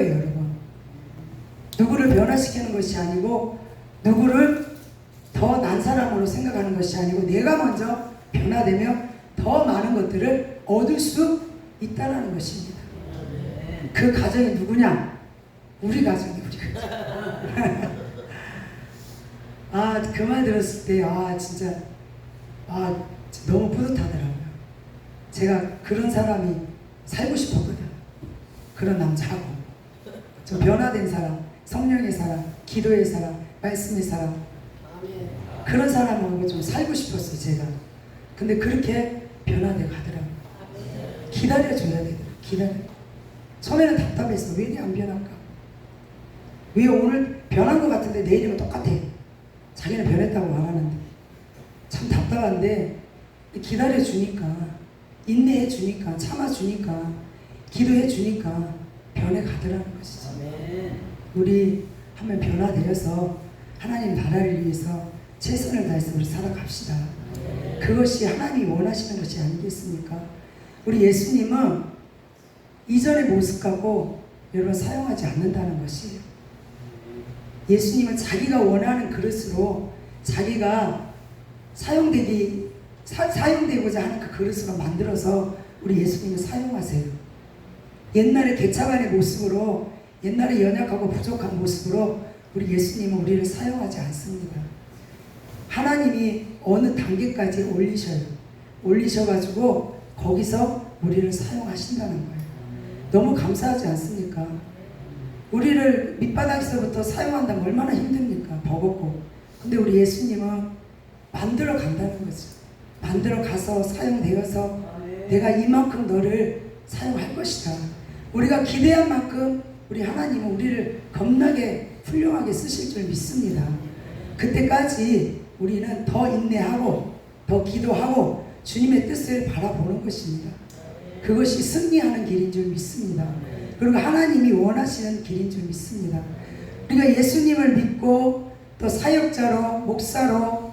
거예요, 여러분. 누구를 변화시키는 것이 아니고 누구를 더 난 사람으로 생각하는 것이 아니고 내가 먼저 변화되며 더 많은 것들을 얻을 수 있다는 것입니다. 그 가정이 누구냐? 우리 가정이 우리 가정. 아, 그 말 들었을 때 진짜 너무 뿌듯하더라고요. 제가 그런 사람이 살고 싶었거든. 그런 남자하고 좀 변화된 사람, 성령의 사람, 기도의 사람, 말씀의 사람, 그런 사람하고 좀 살고 싶었어요, 제가. 근데 그렇게 변화돼 가더라고요. 기다려줘야 되더라고요. 처음에는 답답했어. 왜 안 변할까? 왜 오늘 변한 것 같은데 내일이면 똑같아. 자기는 변했다고 말하는데 참 답답한데, 기다려주니까, 인내해주니까, 참아주니까, 기도해주니까 변해가더라는 것이죠. 우리 한번 변화되어서 하나님 나라를 위해서 최선을 다해서 우리 살아갑시다. 그것이 하나님이 원하시는 것이 아니겠습니까? 우리 예수님은 이전의 모습하고 여러분 사용하지 않는다는 것이에요. 예수님은 자기가 원하는 그릇으로 자기가 사용되고자 하는 그 그릇으로 만들어서 우리 예수님을 사용하세요. 옛날에 개차반의 모습으로, 옛날에 연약하고 부족한 모습으로 우리 예수님은 우리를 사용하지 않습니다. 하나님이 어느 단계까지 올리셔가지고 거기서 우리를 사용하신다는 거예요. 너무 감사하지 않습니까? 우리를 밑바닥에서부터 사용한다면 얼마나 힘듭니까? 버겁고. 근데 우리 예수님은 만들어 간다는 거죠. 만들어 가서 사용되어서 내가 이만큼 너를 사용할 것이다. 우리가 기대한 만큼 우리 하나님은 우리를 겁나게 훌륭하게 쓰실 줄 믿습니다. 그때까지 우리는 더 인내하고 더 기도하고 주님의 뜻을 바라보는 것입니다. 그것이 승리하는 길인 줄 믿습니다. 그리고 하나님이 원하시는 길인 줄 믿습니다. 우리가 예수님을 믿고 또 사역자로, 목사로,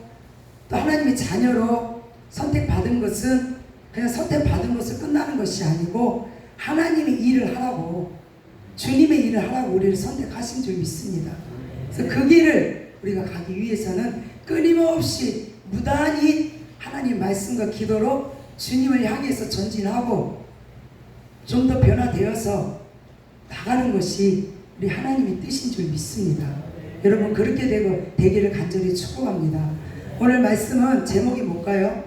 또 하나님의 자녀로 선택받은 것은 그냥 선택받은 것을 끝나는 것이 아니고 하나님의 일을 하라고, 주님의 일을 하라고 우리를 선택하신 줄 믿습니다. 그래서 그 길을 우리가 가기 위해서는 끊임없이 무단히 하나님 말씀과 기도로 주님을 향해서 전진하고 좀 더 변화되어서 나가는 것이 우리 하나님의 뜻인 줄 믿습니다. 여러분 그렇게 되기를 간절히 축복합니다. 오늘 말씀은 제목이 뭘까요?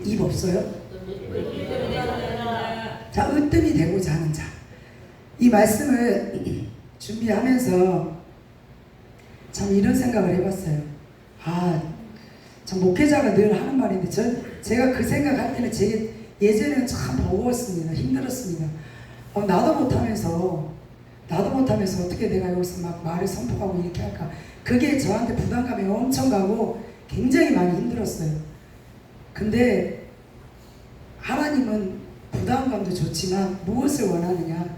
입 없어요? 자, 으뜸이 되고자 하는 자. 이 말씀을 준비하면서 참 이런 생각을 해봤어요. 참 목회자가 늘 하는 말인데 제가 그 생각할 때는 예전에는 참 버거웠습니다. 힘들었습니다. 나도 못하면서 어떻게 내가 여기서 막 말을 선포하고 이렇게 할까. 그게 저한테 부담감이 엄청 가고 굉장히 많이 힘들었어요. 근데 하나님은 부담감도 좋지만 무엇을 원하느냐,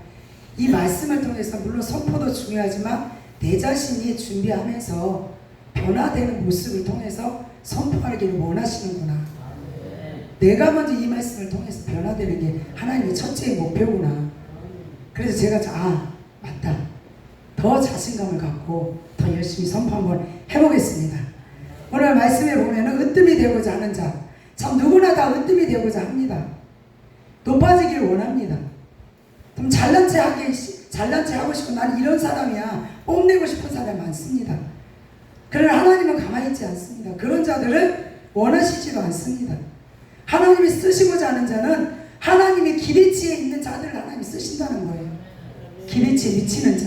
이 말씀을 통해서 물론 선포도 중요하지만 내 자신이 준비하면서 변화되는 모습을 통해서 선포하기를 원하시는구나. 내가 먼저 이 말씀을 통해서 변화되는 게 하나님의 첫째 목표구나. 그래서 제가 맞다, 더 자신감을 갖고 더 열심히 선포 한번 해보겠습니다. 오늘 말씀에 보면은 으뜸이 되고자 하는 자, 참 누구나 다 으뜸이 되고자 합니다. 높아지길 원합니다. 좀 잘난 체 하고 싶고 난 이런 사람이야, 뽐내고 싶은 사람이 많습니다. 그러나 하나님은 가만히 있지 않습니다. 그런 자들을 원하시지도 않습니다. 하나님이 쓰시고자 하는 자는 하나님의 기대치에 있는 자들을 하나님이 쓰신다는 거예요. 기대치에 미치는 자.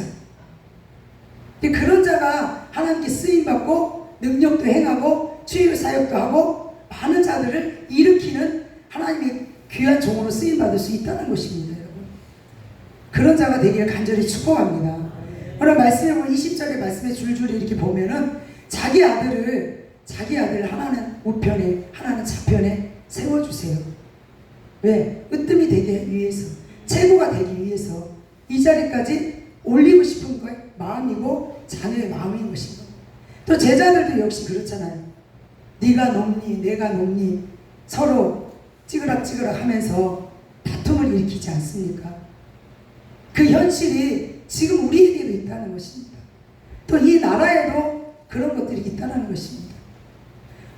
그런 자가 하나님께 쓰임받고 능력도 행하고 치유 사역도 하고 많은 자들을 일으키는 하나님의 귀한 종으로 쓰임받을 수 있다는 것입니다. 여러분. 그런 자가 되기를 간절히 축복합니다. 오늘 말씀에 보면 20절의 말씀에 줄줄이 이렇게 보면은 자기 아들을 하나는 우편에 하나는 좌편에 세워주세요. 왜? 으뜸이 되기 위해서, 최고가 되기 위해서 이 자리까지 올리고 싶은 거의 마음이고 자녀의 마음인 것입니다. 또 제자들도 역시 그렇잖아요. 네가 높니 내가 높니 서로 찌그락찌그락 하면서 다툼을 기적을 일으키지 않습니까? 그 현실이 지금 우리에게도 있다는 것입니다. 또 이 나라에도 그런 것들이 있다는 것입니다.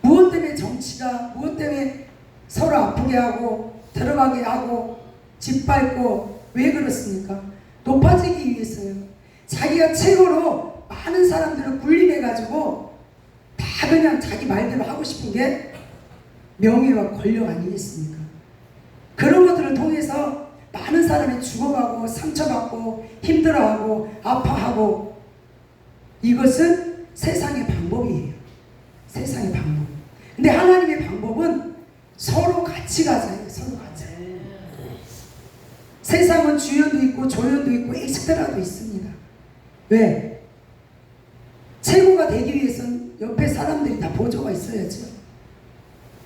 무엇 때문에 정치가, 무엇 때문에 서로 아프게 하고 들어가게 하고 짓밟고, 왜 그렇습니까? 높아지기 위해서요. 자기가 최고로 많은 사람들을 군림해가지고 다 그냥 자기 말대로 하고 싶은 게 명예와 권력 아니겠습니까? 그런 것들을 통해서 많은 사람이 죽어가고 상처받고 힘들어하고 아파하고, 이것은 세상의 방법이에요. 세상의 방법. 근데 하나님의 방법은 서로 같이 가자예요. 서로 가자. 세상은 주연도 있고 조연도 있고 엑스트라도 있습니다. 왜? 최고가 되기 위해서는 옆에 사람들이 다 보조가 있어야죠.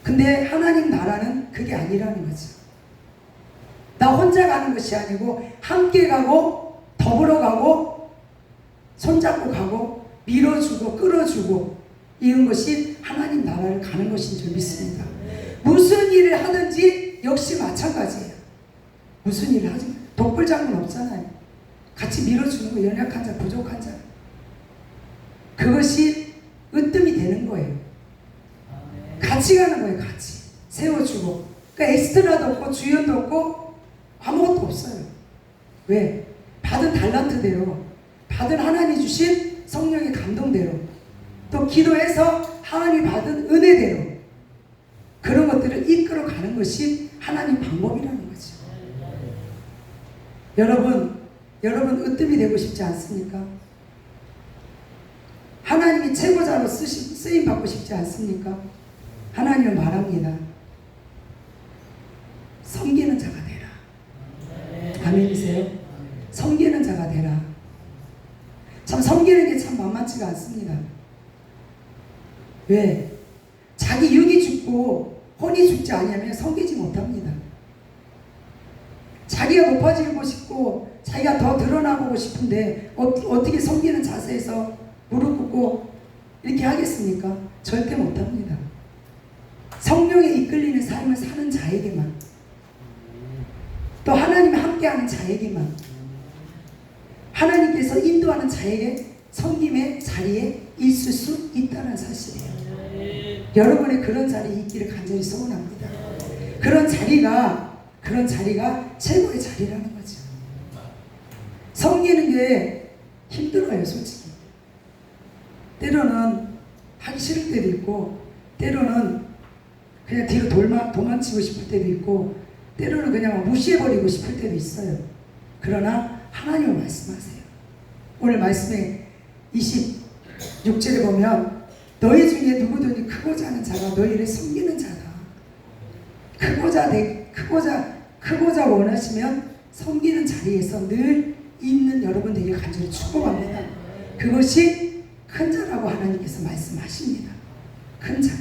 근데 하나님 나라는 그게 아니라는 거죠. 나 혼자 가는 것이 아니고 함께 가고 더불어 가고 손잡고 가고 밀어주고 끌어주고, 이런 것이 하나님 나라를 가는 것인 줄 믿습니다. 무슨 일을 하든지 역시 마찬가지예요. 무슨 일을 하지? 독불장군 없잖아요. 같이 밀어주는 거, 연약한 자, 부족한 자. 그것이 으뜸이 되는 거예요. 같이 가는 거예요. 같이 세워주고. 그러니까 엑스트라도 없고 주연도 없고 아무것도 없어요. 왜? 받은 달란트대로, 받은 하나님 주신 성령의 감동대로, 또 기도해서 하나님이 받은 은혜대로 그런 것들을 이끌어 가는 것이 하나님 방법이라는 거죠. 여러분 으뜸이 되고 싶지 않습니까? 하나님이 최고자로 쓰임 받고 싶지 않습니까? 하나님은 말합니다. 섬기는 자가 되라. 아멘이세요? 섬기는 자가 되라. 참 섬기는 게 참 만만치가 않습니다. 왜? 자기 육이 죽고 혼이 죽지 아니하면 섬기지 못합니다. 자기가 높아지고 싶고 자기가 더 드러나보고 싶은데 어떻게 섬기는 자세에서 무릎 꿇고 이렇게 하겠습니까? 절대 못합니다. 성령에 이끌리는 삶을 사는 자에게만, 또 하나님이 함께하는 자에게만, 하나님께서 인도하는 자에게 섬김의 자리에 있을 수 있다는 사실이에요. 여러분의 그런 자리에 있기를 간절히 소원합니다. 그런 자리가 최고의 자리라는 거죠. 섬기는 게 힘들어요, 솔직히. 때로는 하기 싫을 때도 있고, 때로는 그냥 뒤로 도망치고 싶을 때도 있고, 때로는 그냥 무시해버리고 싶을 때도 있어요. 그러나 하나님은 말씀하세요. 오늘 말씀에 26절에 보면 너희 중에 누구든지 크고자 하는 자가 너희를 섬기는 자다. 크고자 원하시면 섬기는 자리에서 늘 있는 여러분 되게 간절히 축복합니다. 그것이 큰 자라고 하나님께서 말씀하십니다. 큰 자.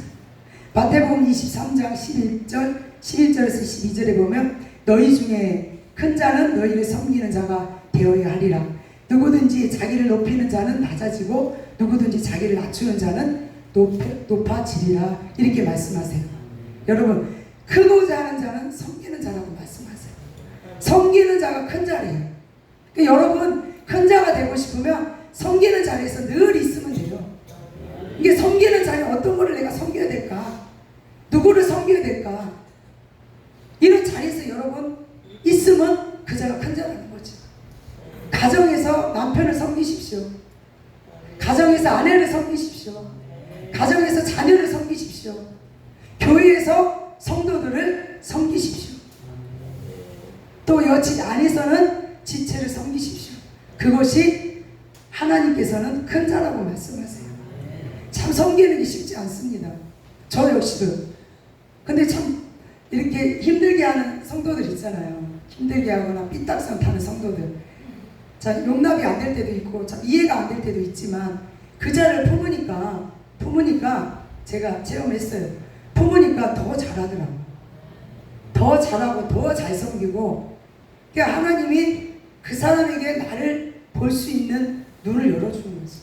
마태복음 23장 11절에서 12절에 보면 너희 중에 큰 자는 너희를 섬기는 자가 되어야 하리라. 누구든지 자기를 높이는 자는 낮아지고 누구든지 자기를 낮추는 자는 높아지리라. 이렇게 말씀하세요. 여러분, 크고자 하는 자는 섬기는 자라고 말씀하세요. 섬기는 자가 큰 자래요. 그러니까 여러분, 큰 자가 되고 싶으면 섬기는 자리에서 늘 있으면 돼요. 이게 섬기는 자리에 어떤 거를 내가 섬겨야 될까? 누구를 섬겨야 될까? 이런 자리에서 여러분 있으면 그 자가 큰 자라는 거죠. 가정에서 남편을 섬기십시오. 가정에서 아내를 섬기십시오. 가정에서 자녀를 섬기십시오. 교회에서 성도들을 섬기십시오. 또 여친 안에서는 지체를 섬기십시오. 그것이 하나님께서는 큰 자라고 말씀하세요. 참 섬기는 게 쉽지 않습니다. 저 역시도. 근데 참 이렇게 힘들게 하는 성도들 있잖아요. 힘들게 하거나 삐딱선 타는 성도들. 자, 용납이 안 될 때도 있고 참 이해가 안 될 때도 있지만 그 자를 품으니까 제가 체험했어요. 품으니까 더 잘하더라고요. 더 잘하고 더 잘 섬기고, 그러니까 하나님이 그 사람에게 나를 볼 수 있는 눈을 열어주는 거지.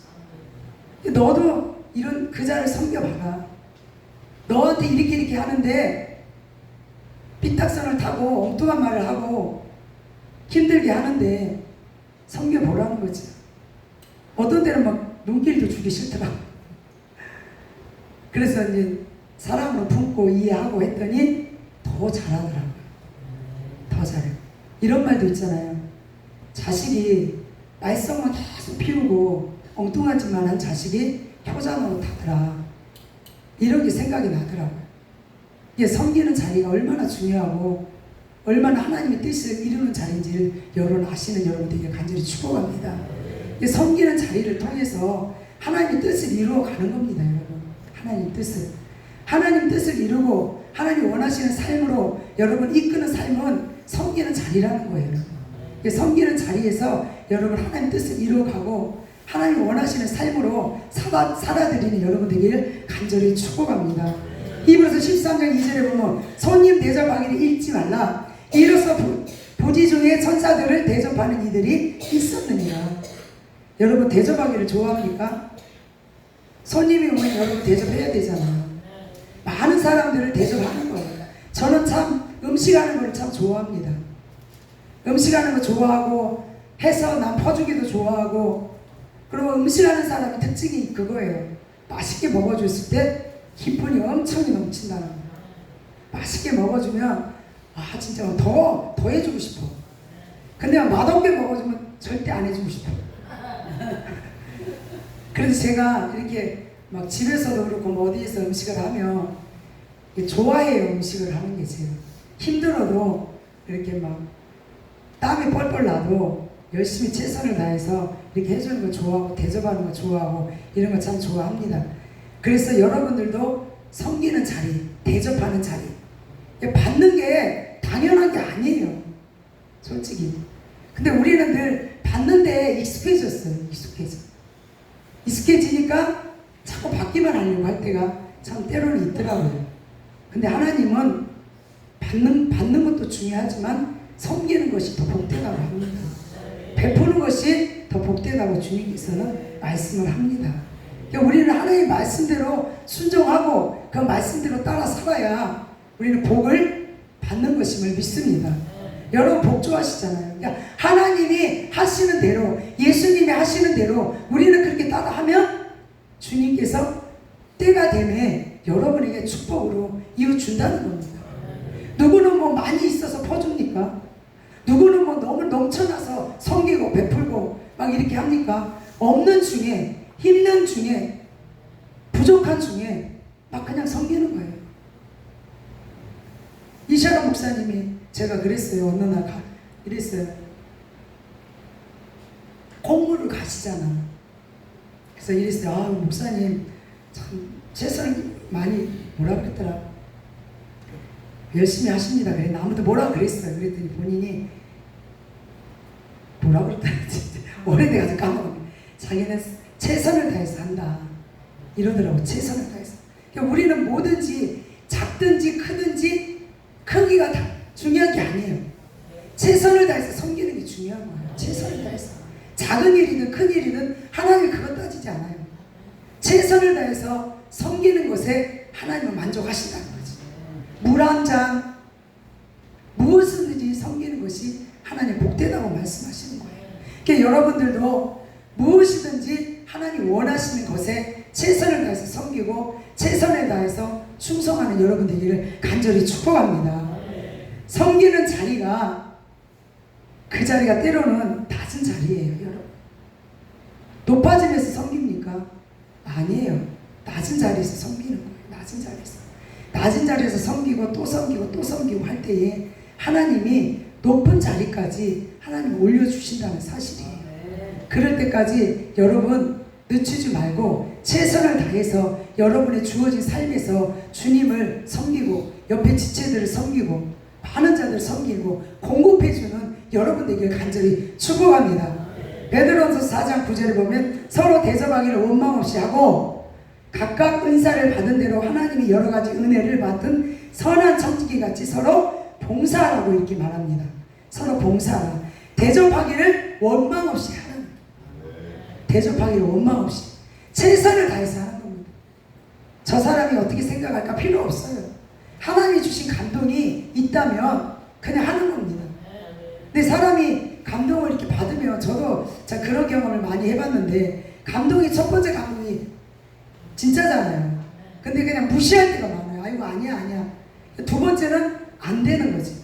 너도 이런 그 자를 섬겨봐라. 너한테 이렇게 하는데 삐딱선을 타고 엉뚱한 말을 하고 힘들게 하는데 섬겨보라는 거지. 어떤 때는 막 눈길도 주기 싫더라고. 그래서 이제 사랑으로 품고 이해하고 했더니 더 잘하더라고요. 더 잘해요. 이런 말도 있잖아요. 자식이 말썽만 계속 피우고 엉뚱한 짓만 한 자식이 효자노릇 하더라. 이런 게 생각이 나더라고요. 이게 섬기는 자리가 얼마나 중요하고 얼마나 하나님의 뜻을 이루는 자리인지를 여러분 아시는 여러분들에게 간절히 축복합니다. 이게 섬기는 자리를 통해서 하나님의 뜻을 이루어 가는 겁니다, 여러분. 하나님 뜻을. 하나님 뜻을 이루고 하나님 원하시는 삶으로 여러분 이끄는 삶은 섬기는 자리라는 거예요, 여러분. 섬기는 자리에서 여러분 하나님 뜻을 이루어가고 하나님 원하시는 삶으로 살아드리는 여러분 되기를 간절히 축복합니다. 히브리서 13장 2절에 보면 손님 대접하기를 잊지 말라. 이로써 부지 중에 천사들을 대접하는 이들이 있었느니라. 여러분 대접하기를 좋아합니까? 손님이 오면 여러분 대접해야 되잖아요. 많은 사람들을 대접하는 거예요. 저는 참 음식하는 걸 참 좋아합니다. 음식하는 거 좋아하고 해서 남 퍼주기도 좋아하고, 그리고 음식하는 사람의 특징이 그거예요. 맛있게 먹어줬을 때 기쁨이 엄청 넘친다는 거예요. 맛있게 먹어주면 진짜 더 해주고 싶어. 근데 맛없게 먹어주면 절대 안 해주고 싶어. 그래서 제가 이렇게 막 집에서도 그렇고 뭐 어디에서 음식을 하면 좋아해요. 음식을 하는 게 제일. 힘들어도 이렇게 막 땀이 뻘뻘 나도 열심히 최선을 다해서 이렇게 해주는 거 좋아하고 대접하는 거 좋아하고 이런 거 참 좋아합니다. 그래서 여러분들도 섬기는 자리, 대접하는 자리, 받는 게 당연한 게 아니에요, 솔직히. 근데 우리는 늘 받는 데에 익숙해졌어요. 익숙해지니까 자꾸 받기만 하려고 할 때가 참 때로는 있더라고요. 근데 하나님은 받는 것도 중요하지만 섬기는 것이 더 복되다고 합니다. 베푸는 것이 더 복되다고 주님께서는 말씀을 합니다. 그러니까 우리는 하나님의 말씀대로 순종하고 그 말씀대로 따라 살아야 우리는 복을 받는 것임을 믿습니다. 여러분 복 좋아하시잖아요. 그러니까 하나님이 하시는 대로, 예수님이 하시는 대로 우리는 그렇게 따라하면 주님께서 때가 되면 여러분에게 축복으로 이어준다는 겁니다. 누구는 뭐 많이 있어서 퍼줍니까? 누구는 뭐 너무 넘쳐나서 섬기고 베풀고 막 이렇게 합니까? 없는 중에, 힘든 중에, 부족한 중에 막 그냥 섬기는 거예요. 이샤라 목사님이 제가 그랬어요. 어느 날 이랬어요. 공무를 가시잖아. 그래서 이랬어요. 목사님 참 최선을 많이 뭐라 그랬더라. 열심히 하십니다. 그래. 아무도 뭐라 그랬어요. 그랬더니 본인이 뭐라 그랬더니 오래돼가지고 까먹었네. 자기는 최선을 다해서 한다 이러더라고. 최선을 다해서. 그러니까 우리는 뭐든지 작든지 크든지 크기가 다 중요한 게 아니에요. 최선을 다해서 섬기는 게 중요한 거예요. 최선을 다해서. 작은 일이든 큰 일이든 하나님이 그것 따지지 않아요. 최선을 다해서 섬기는 것에 하나님은 만족하신다는 거지. 물 한 잔 무엇이든지 섬기는 것이 하나님 복되다고 말씀하시는 거예요. 그러니까 여러분들도 무엇이든지 하나님 원하시는 것에 최선을 다해서 섬기고 최선을 다해서 충성하는 여러분 되기를 간절히 축복합니다. 섬기는 자리가 그 자리가 때로는 낮은 자리예요, 여러분. 높아지면서 섬깁니까? 아니에요. 낮은 자리에서 섬기는 거예요. 낮은 자리에서. 낮은 자리에서 섬기고 또 섬기고 또 섬기고 할 때에 하나님이 높은 자리까지 하나님 올려주신다는 사실이에요. 그럴 때까지 여러분 늦추지 말고 최선을 다해서 여러분의 주어진 삶에서 주님을 섬기고 옆에 지체들을 섬기고 많은 자들을 섬기고 공급해주는 여러분에게 간절히 축복합니다. 베드로전서 4장 9절에 보면 서로 대접하기를 원망 없이 하고 각각 은사를 받은 대로 하나님이 여러 가지 은혜를 받은 선한 청지기 같이 서로 봉사하라고 이렇게 말합니다. 서로 봉사하라. 대접하기를 원망 없이 하는. 대접하기를 원망 없이 최선을 다해서 하는 겁니다. 저 사람이 어떻게 생각할까 필요 없어요. 하나님이 주신 감동이 있다면 그냥 하는 겁니다. 근데 사람이 감동을 이렇게 받으면, 저도 자 그런 경험을 많이 해봤는데, 감동이 첫 번째 감동이 진짜잖아요. 근데 그냥 무시할 때가 많아요. 아이고 아니야. 두 번째는 안 되는 거지.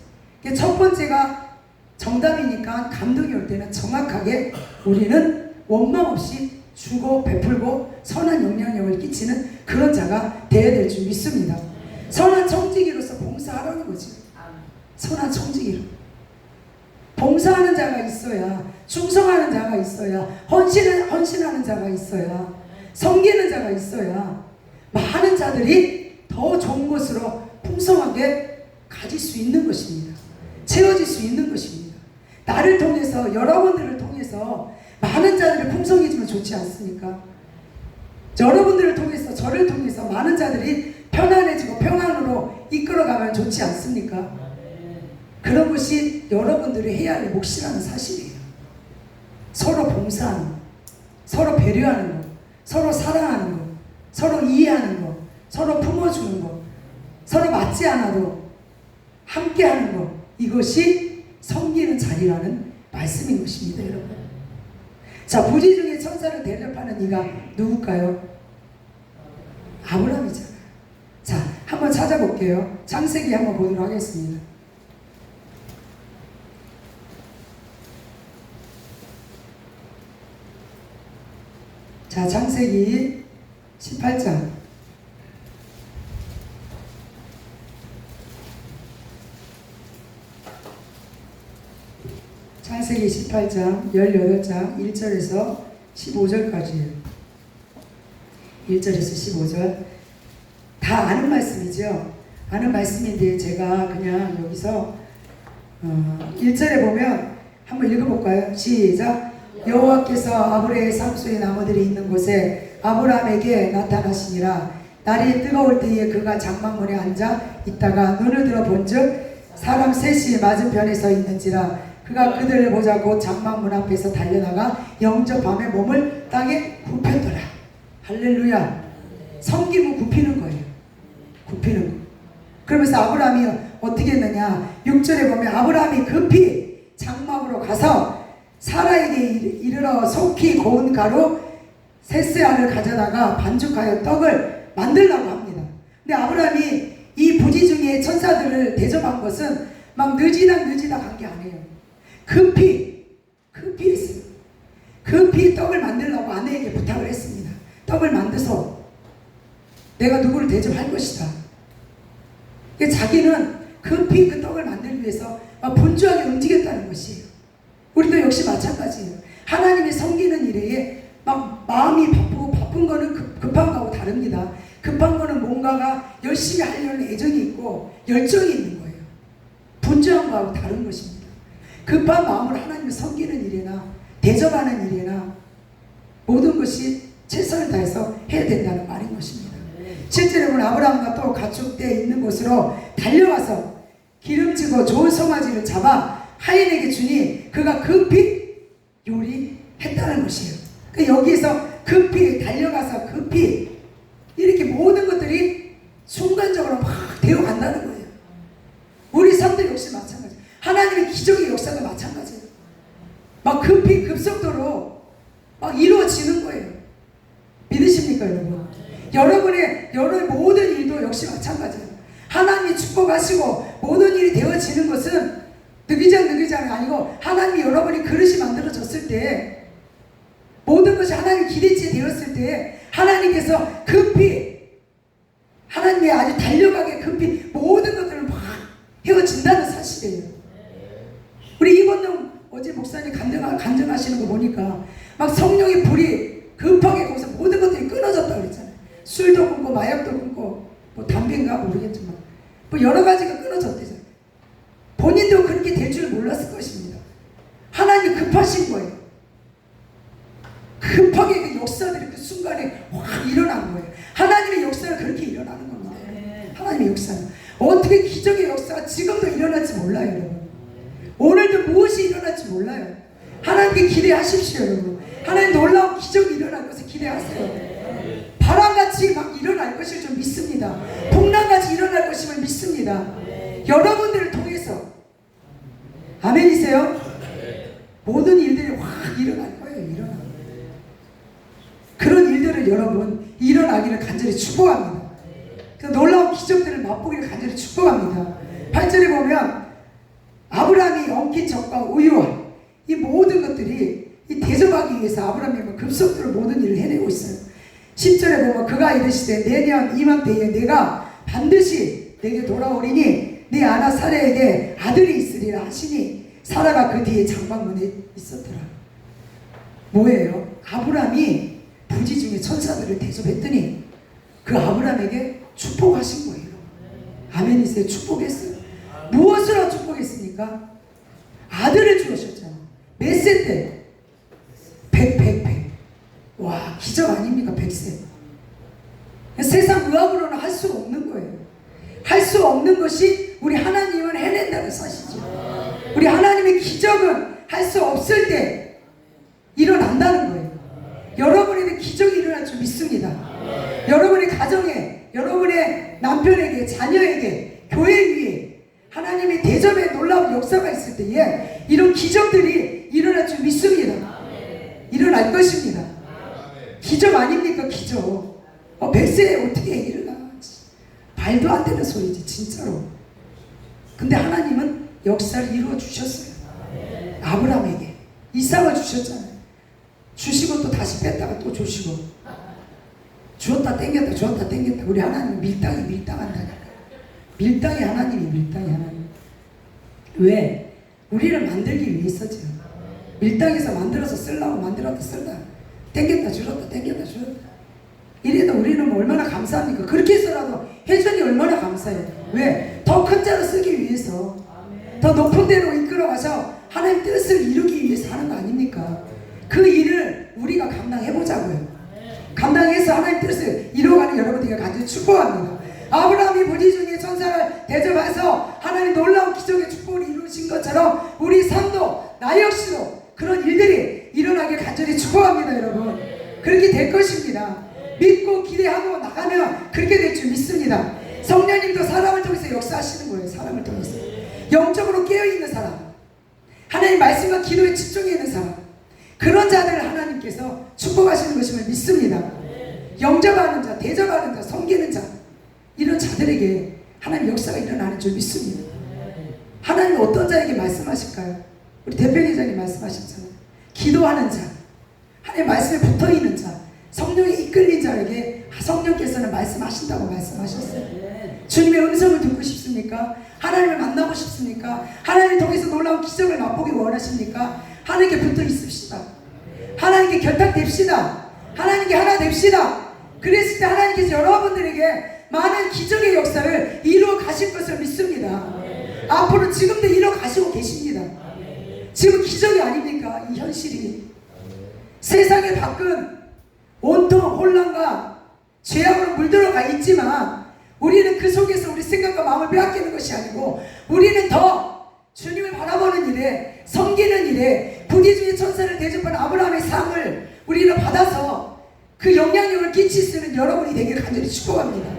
첫 번째가 정답이니까 감동이 올 때는 정확하게 우리는 원망 없이 주고 베풀고 선한 영향력을 끼치는 그런 자가 되어야 될 줄 믿습니다. 선한 청지기로서 봉사하라는 거지. 선한 청지기로 봉사하는 자가 있어야, 충성하는 자가 있어야, 헌신하는 자가 있어야, 섬기는 자가 있어야 많은 자들이 더 좋은 것으로 풍성하게 가질 수 있는 것입니다. 채워질 수 있는 것입니다. 나를 통해서, 여러분들을 통해서 많은 자들이 풍성해지면 좋지 않습니까? 여러분들을 통해서, 저를 통해서 많은 자들이 편안해지고 평안으로 이끌어가면 좋지 않습니까? 그런 것이 여러분들이 해야 할 몫이라는 사실이에요. 서로 봉사하는 것, 서로 배려하는 것, 서로 사랑하는 것, 서로 이해하는 것, 서로 품어주는 것, 서로 맞지 않아도 함께하는 것, 이것이 섬기는 자리라는 말씀인 것입니다, 여러분. 자, 부지 중에 천사를 대접하는 이가 누굴까요? 아브라함이잖아요. 자, 한번 찾아볼게요. 창세기 한번 보도록 하겠습니다. 자, 창세기 18장. 창세기 18장 18장 1절에서 15절까지예요. 1절에서 15절. 다 아는 말씀이죠. 아는 말씀인데 제가 그냥 여기서 1절에 보면 한번 읽어볼까요? 시작. 여호와께서 아브라함의 상수의 나무들이 있는 곳에 아브라함에게 나타나시니라. 날이 뜨거울 때에 그가 장막문에 앉아 있다가 눈을 들어 본즉 사람 셋이 맞은편에 서 있는지라. 그가 그들을 보자 곧 장막문 앞에서 달려나가 영접함에 몸을 땅에 굽혔더라. 할렐루야. 섬기면 굽히는 거예요. 굽히는 거. 그러면서 아브라함이 어떻게 했느냐, 6절에 보면 아브라함이 급히 장막으로 가서 사라에게 이르러 속히 고운 가루 셋세알을 가져다가 반죽하여 떡을 만들라고 합니다. 근데 아브라함이 이 부지 중에 천사들을 대접한 것은 막 느지닥 한 게 아니에요. 급히 했어요. 급히 떡을 만들라고 아내에게 부탁을 했습니다. 떡을 만들어서 내가 누구를 대접할 것이다. 자기는 급히 그 떡을 만들기 위해서 분주하게 움직였다는 것이에요. 우리도 역시 마찬가지예요. 하나님의 섬기는 일에 막 마음이 바쁘고, 바쁜 거는 급한 거하고 다릅니다. 급한 거는 뭔가가 열심히 하려는 애정이 있고 열정이 있는 거예요. 분주한 거하고 다른 것입니다. 급한 마음으로 하나님을 섬기는 일이나 대접하는 일이나 모든 것이 최선을 다해서 해야 된다는 말인 것입니다. 실제로 보면 아브라함과 또 가축대 있는 곳으로 달려가서 기름지고 좋은 송아지를 잡아 하인에게 주니 그가 급히 요리했다는 것이에요. 여기에서 급히 달려가서 급히 이렇게 모든 것들이 순간적으로 막 되어간다는 거예요. 우리 삶도 역시 마찬가지예요. 하나님의 기적의 역사도 마찬가지예요. 막 급히 급속도로 막 이루어지는 거예요. 믿으십니까, 여러분? 여러분의 모든 일도 역시 마찬가지예요. 하나님이 축복하시고 모든 일이 되어지는 것은 느기장이 아니고 하나님이 여러분이 그릇이 만들어졌을 때, 모든 것이 하나님 기대치에 되었을 때 하나님께서 급히, 하나님이 아주 달려가게 급히 모든 것들을 막 헤어진다는 사실이에요. 우리 이번에 어제 목사님 간증하시는 거 보니까 막 성령의 불이 급하게 거기서 모든 것들이 끊어졌다고 그랬잖아요. 술도 끊고 마약도 끊고 뭐 담배인가 모르겠지만 뭐 여러 가지가 끊어졌대잖아요. 본인도 그렇게 될 줄 몰랐을 것입니다. 하나님이 급하신 거예요. 급하게 그 역사들이 그 순간에 확 일어난 거예요. 하나님의 역사는 그렇게 일어나는 겁니다. 하나님의 역사는 어떻게 기적의 역사가 지금도 일어날지 몰라요, 여러분. 오늘도 무엇이 일어날지 몰라요. 하나님께 기대하십시오, 여러분. 하나님 놀라운 기적이 일어날 것을 기대하세요. 바람같이 막 일어날 것을 좀 믿습니다. 풍랑같이 일어날 일어날 것임을 믿습니다. 여러분들을 통해서. 아멘이세요? 모든 일들이 확 일어날 거예요. 일어나. 그런 일들을 여러분 일어나기를 간절히 축복합니다. 그 놀라운 기적들을 맛보기를 간절히 축복합니다. 8절에 보면 아브라함이 엉킨 젖과 우유와 이 모든 것들이 이 대접하기 위해서 아브라함이 급속도로 모든 일을 해내고 있어요. 10절에 보면 그가 이르시되 내년 이맘때에 내가 반드시 내게 돌아오리니 네 아나 사레에게 아들이 있으리라 하시니 사라가 그 뒤에 장방문에 있었더라. 뭐예요? 아브라함이 부지 중에 천사들을 대접했더니 그 아브라함에게 축복하신 거예요. 아멘이세요? 축복했어요. 무엇으로 축복했습니까? 아들을 주셨잖아. 몇 세 때? 100. 와, 기적 아닙니까? 100세. 세상 의학으로는 할 수 없는 거예요. 할 수 없는 것이 우리 하나님은 해낸다는 사실이죠. 우리 하나님의 기적은 할 수 없을 때 일어난다는 거예요. 여러분에게 기적이 일어날 줄 믿습니다. 여러분의 가정에, 여러분의 남편에게, 자녀에게, 교회 위에 하나님의 대접의 놀라운 역사가 있을 때에 이런 기적들이 일어날 줄 믿습니다. 일어날 것입니다. 기적 아닙니까? 기적. 100세에 어떻게 일어나? 말도 안 되는 소리지 진짜로. 근데 하나님은 역사를 이루어 주셨어요. 아브라함에게 이삭을 주셨잖아요. 주시고 또 다시 뺐다가 또 주시고, 주었다 땡겼다 주었다 땡겼다. 우리 하나님은 밀당이 밀당한다니까. 밀당이 하나님이 밀당이 하나님. 왜? 우리를 만들기 위해서죠. 밀당에서 만들어서 쓰려고 만들었다 쓸다 땡겼다 줄었다 땡겼다 줄었다. 이래도 우리는 뭐 얼마나 감사합니까? 그렇게 해서라도 해주니 얼마나 감사해요. 왜? 더 큰 자로 쓰기 위해서, 더 높은 데로 이끌어가서 하나님 뜻을 이루기 위해서 하는 거 아닙니까? 그 일을 우리가 감당해보자고요. 감당해서 하나님 뜻을 이루어가는 여러분들에게 간절히 축복합니다. 아브라함이 부지 중에 천사를 대접해서 하나님 놀라운 기적의 축복을 이루신 것처럼 우리 삶도, 나 역시도 그런 일들이 일어나길 간절히 축복합니다. 여러분, 그렇게 될 것입니다. 믿고 기대하고 나가면 그렇게 될 줄 믿습니다. 성령님도 사람을 통해서 역사하시는 거예요. 사람을 통해서 영적으로 깨어있는 사람, 하나님 말씀과 기도에 집중해 있는 사람, 그런 자들을 하나님께서 축복하시는 것임을 믿습니다. 영접하는 자, 대접하는 자, 섬기는 자, 이런 자들에게 하나님 역사가 일어나는 줄 믿습니다. 하나님은 어떤 자에게 말씀하실까요? 우리 대표기자님 말씀하셨잖아요. 기도하는 자, 하나님 말씀에 붙어있는 자, 성령에 이끌린 자에게 성령께서는 말씀하신다고 말씀하셨어요. 주님의 음성을 듣고 싶습니까? 하나님을 만나고 싶습니까? 하나님을 통해서 놀라운 기적을 맛보기 원하십니까? 하나님께 붙어 있읍시다. 하나님께 결탁됩시다. 하나님께 하나 됩시다. 그랬을 때 하나님께서 여러분들에게 많은 기적의 역사를 이루어 가실 것을 믿습니다. 앞으로 지금도 이루어 가시고 계십니다. 지금 기적이 아닙니까? 이 현실이. 세상의 밖은 온통 혼란과 죄악으로 물들어가 있지만 우리는 그 속에서 우리 생각과 마음을 빼앗기는 것이 아니고 우리는 더 주님을 바라보는 일에, 섬기는 일에, 부디 중에 천사를 대접한 아브라함의 삶을 우리는 받아서 그 영향력을 끼칠 수 있는 여러분이 되기를 간절히 축복합니다.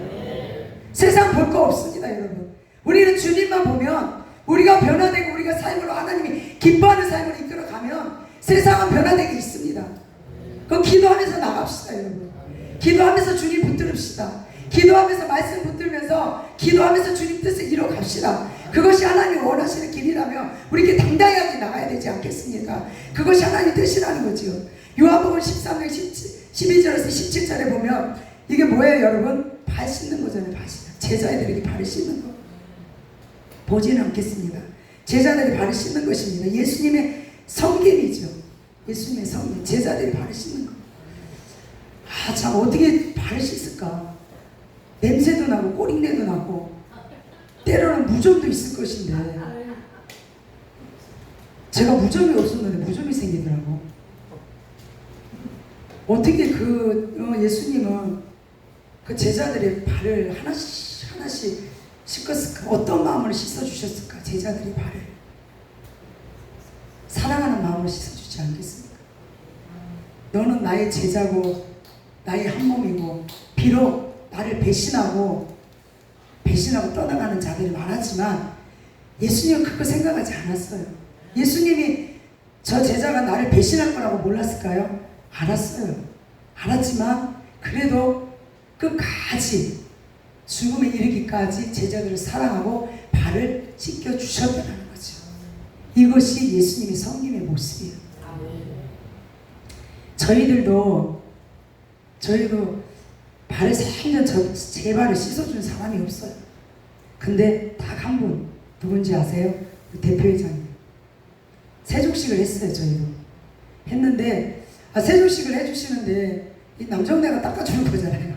세상 볼 거 없습니다. 여러분, 우리는 주님만 보면, 우리가 변화되고 우리가 삶으로 하나님이 기뻐하는 삶으로 이끌어가면 세상은 변화되게 있습니다. 그럼 기도하면서 나갑시다. 여러분, 기도하면서 주님 붙들읍시다. 기도하면서 말씀 붙들면서 기도하면서 주님 뜻을 이루어 갑시다. 그것이 하나님이 원하시는 길이라면 우리에게 당당하게 나가야 되지 않겠습니까? 그것이 하나님의 뜻이라는 거죠. 요한복음 13장 12절에서 17절에 보면 이게 뭐예요? 여러분, 발 씻는 거잖아요. 발 씻는, 제자들에게 발을 씻는 거 보지는 않겠습니다. 제자들이 발을 씻는 것입니다. 예수님의 성김이죠. 예수님의 성김, 제자들이 발을 씻는 거. 아, 참 어떻게 발을 씻을까? 냄새도 나고 꼬린내도 나고 때로는 무좀도 있을 것인데, 제가 무좀이 없었는데 무좀이 생기더라고. 어떻게 예수님은 그 제자들의 발을 하나씩 씻었을까? 어떤 마음으로 씻어주셨을까? 제자들의 발을 사랑하는 마음으로 씻어주지 않겠습니까? 너는 나의 제자고 나의 한 몸이고 비록 나를 배신하고 배신하고 떠나가는 자들이 많았지만 예수님은 그거 생각하지 않았어요. 예수님이 저 제자가 나를 배신할 거라고 몰랐을까요? 알았어요. 알았지만 그래도 끝까지 죽음에 이르기까지 제자들을 사랑하고 발을 씻겨 주셨다는 거죠. 이것이 예수님의 섬김의 모습이에요. 저희도 발을 3년 제 발을 씻어준 사람이 없어요. 근데 딱 한 분, 누군지 아세요? 대표회장님. 세족식을 했어요. 저희도 했는데 세족식을 해주시는데 이 남정네가 닦아주는 거잖아요.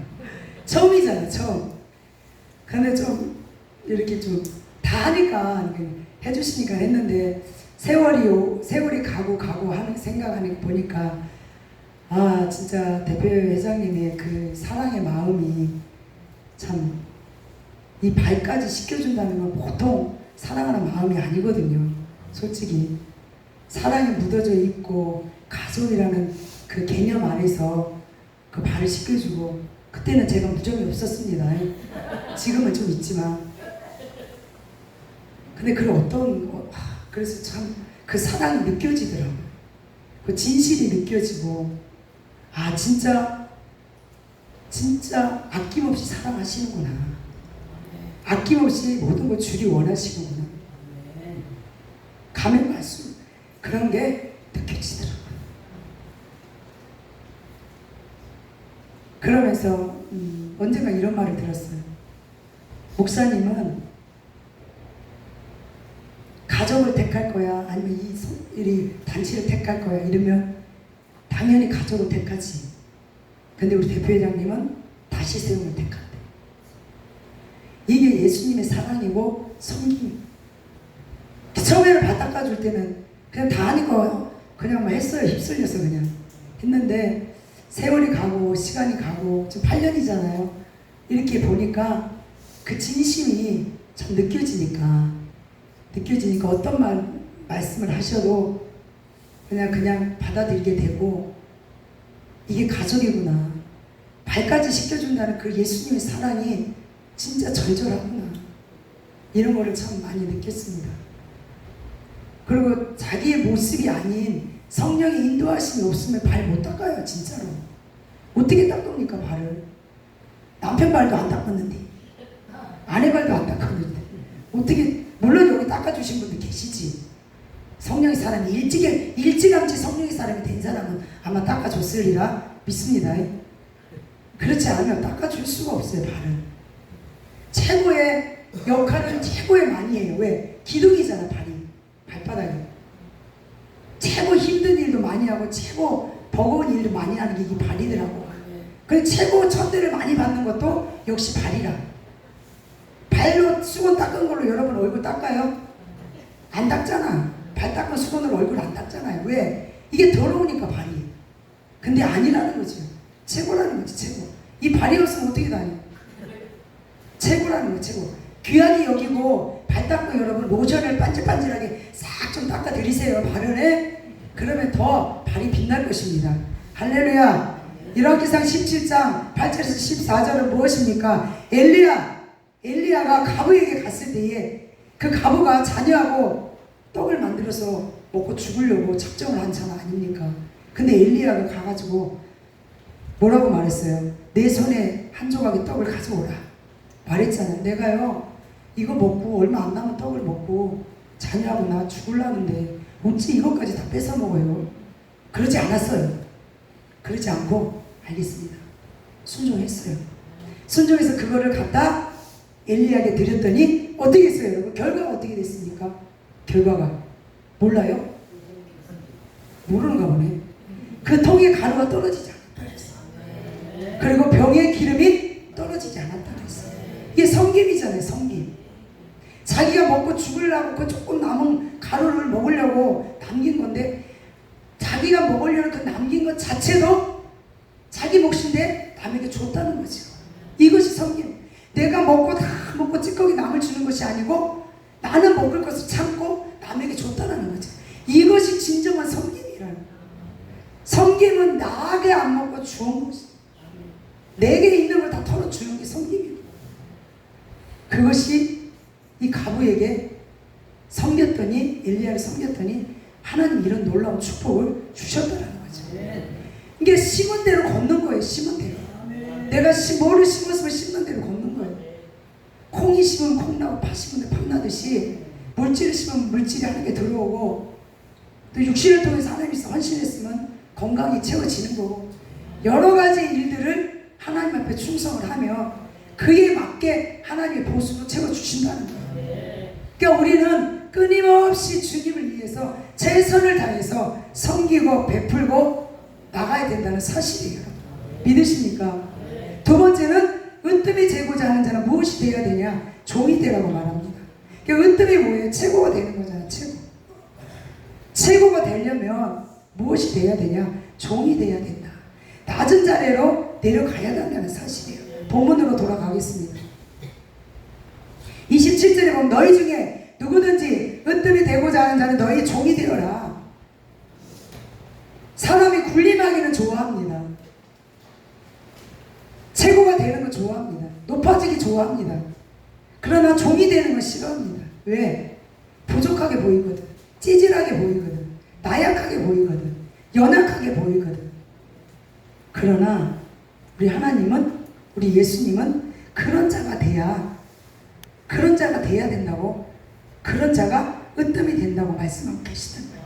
처음이잖아요. 처음. 근데 좀 이렇게 좀 다 하니까 해주시니까 했는데 세월이 가고 하는 생각하니까 보니까 진짜 대표회장님의 그 사랑의 마음이 참 이 발까지 씻겨준다는 건 보통 사랑하는 마음이 아니거든요. 솔직히 사랑이 묻어져 있고 가족이라는 그 개념 안에서 그 발을 씻겨주고 그때는 제가 무정이 없었습니다. 지금은 좀 있지만 근데 그래서 참 그 사랑이 느껴지더라고요. 그 진실이 느껴지고 진짜 아낌없이 사랑하시는구나. 아낌없이 모든 걸 주리 원하시는구나. 감의 말씀 그런 게 느껴지더라고요. 그러면서 언젠가 이런 말을 들었어요. 목사님은 가족을 택할 거야 아니면 이 단체를 택할 거야 이러면 당연히 가족을 택하지. 근데 우리 대표회장님은 다시 세움을 택한대. 이게 예수님의 사랑이고 섬김. 처음에는 발 닦아줄 때는 그냥 다 하니까 그냥 했어요. 휩쓸려서 그냥 했는데 세월이 가고 시간이 가고 지금 8년이잖아요. 이렇게 보니까 그 진심이 참 느껴지니까 어떤 말씀을 하셔도 그냥 받아들이게 되고 이게 가족이구나. 발까지 씻겨준다는 그 예수님의 사랑이 진짜 절절하구나. 이런 거를 참 많이 느꼈습니다. 그리고 자기의 모습이 아닌 성령의 인도하심이 없으면 발 못 닦아요. 진짜로. 어떻게 닦습니까 발을? 남편 발도 안 닦았는데 아내 발도 안 닦았는데 어떻게. 물론 여기 닦아주신 분들 계시지. 성령의 사람이 일찌감치 성령의 사람이 된 사람은 아마 닦아줬으리라 믿습니다. 그렇지 않으면 닦아줄 수가 없어요. 발은 최고의 역할은 최고의 많이 해요. 왜? 기둥이잖아. 발바닥이 최고 힘든 일도 많이 하고 최고 버거운 일도 많이 하는 게 이 발이더라고. 그래서 최고 천대를 많이 받는 것도 역시 발이라. 발로 수건 닦은 걸로 여러분 얼굴 닦아요? 안 닦잖아. 발 닦은 수건으로 얼굴 안 닦잖아요. 왜? 이게 더러우니까 발이. 근데 아니라는 거죠. 최고라는 거지. 최고. 이 발이 없으면 어떻게 다녀? 최고라는 거. 최고. 귀하게 여기고 발 닦고 여러분 로션을 반질반질하게 싹 좀 닦아 드리세요. 발을. 그러면 더 발이 빛날 것입니다. 할렐루야. 열왕기상 17장 8절에서 14절은 무엇입니까? 엘리야가 가부에게 갔을 때에 그 가부가 자녀하고 떡을 만들어서 먹고 죽으려고 작정을 한 참 아닙니까? 근데 엘리야가 가가지고 뭐라고 말했어요? 내 손에 한 조각의 떡을 가져오라 말했잖아요. 내가요 이거 먹고 얼마 안 남은 떡을 먹고 자녀하고 나 죽으려는데 어찌 이것까지 다 뺏어 먹어요? 그러지 않았어요. 그러지 않고 알겠습니다. 순종했어요. 순종해서 그거를 갖다 엘리야에게 드렸더니 어떻게 했어요 여러분? 결과가 어떻게 됐습니까? 결과가 몰라요? 모르는가 보네. 그 통에 가루가 떨어지지 않았다 그랬어요. 그리고 병에 기름이 떨어지지 않았다 그랬어요. 이게 섬김이잖아요. 섬김. 자기가 먹고 죽으려고 그 조금 남은 가루를 먹으려고 남긴 건데 자기가 먹으려는 그 남긴 것 자체도 자기 몫인데 남에게 줬다는 거죠. 이것이 섬김. 내가 먹고 다 먹고 찌꺼기 남을 주는 것이 아니고 나는 먹을 것을 참고 남에게 줬다는 거죠. 이것이 진정한 섬김이라는 거예요. 섬김은 나에게 안 먹고 주는 것이 내게 있는 걸 다 털어주는 게 섬김이에요. 그것이 이 가부에게 섬겼더니, 엘리야를 섬겼더니 하나님 이런 놀라운 축복을 주셨다라는 거죠. 이게 심은 대로 걷는 거예요. 심은 대로. 내가 뭐를 심었으면 심는 대로 걷는 거예요. 콩이 심으면 콩 나고 팥 심으면 팥 나듯이 물질을 심으면 물질이 하나님께 들어오고, 또 육신을 통해서 하나님이 헌신했으면 건강이 채워지는 거고, 여러 가지 일들을 하나님 앞에 충성을 하며 그에 맞게 하나님의 보수로 채워주신다는 거예요. 그러니까 우리는 끊임없이 주님을 위해서 최선을 다해서 섬기고 베풀고 나가야 된다는 사실이에요. 믿으십니까? 두 번째는 으뜸이 되고자 하는 자는 무엇이 되어야 되냐? 종이 되라고 말합니다. 그러니까 으뜸이 뭐예요? 최고가 되는 거잖아요. 최고가 되려면 무엇이 되어야 되냐? 종이 되어야 된다. 낮은 자리로 내려가야 된다는 사실이에요. 본문으로 돌아가겠습니다. 27절에 보면 너희 중에 누구든지 으뜸이 되고자 하는 자는 너희 종이 되어라. 사람이 군림하기는 좋아합니다. 최고가 되는 거 좋아합니다. 높아지기 좋아합니다. 그러나 종이 되는 건 싫어합니다. 왜? 부족하게 보이거든. 찌질하게 보이거든. 나약하게 보이거든. 연약하게 보이거든. 그러나 우리 하나님은, 우리 예수님은 그런 자가 돼야 된다고, 그런 자가 으뜸이 된다고 말씀하고 계시던 거예요.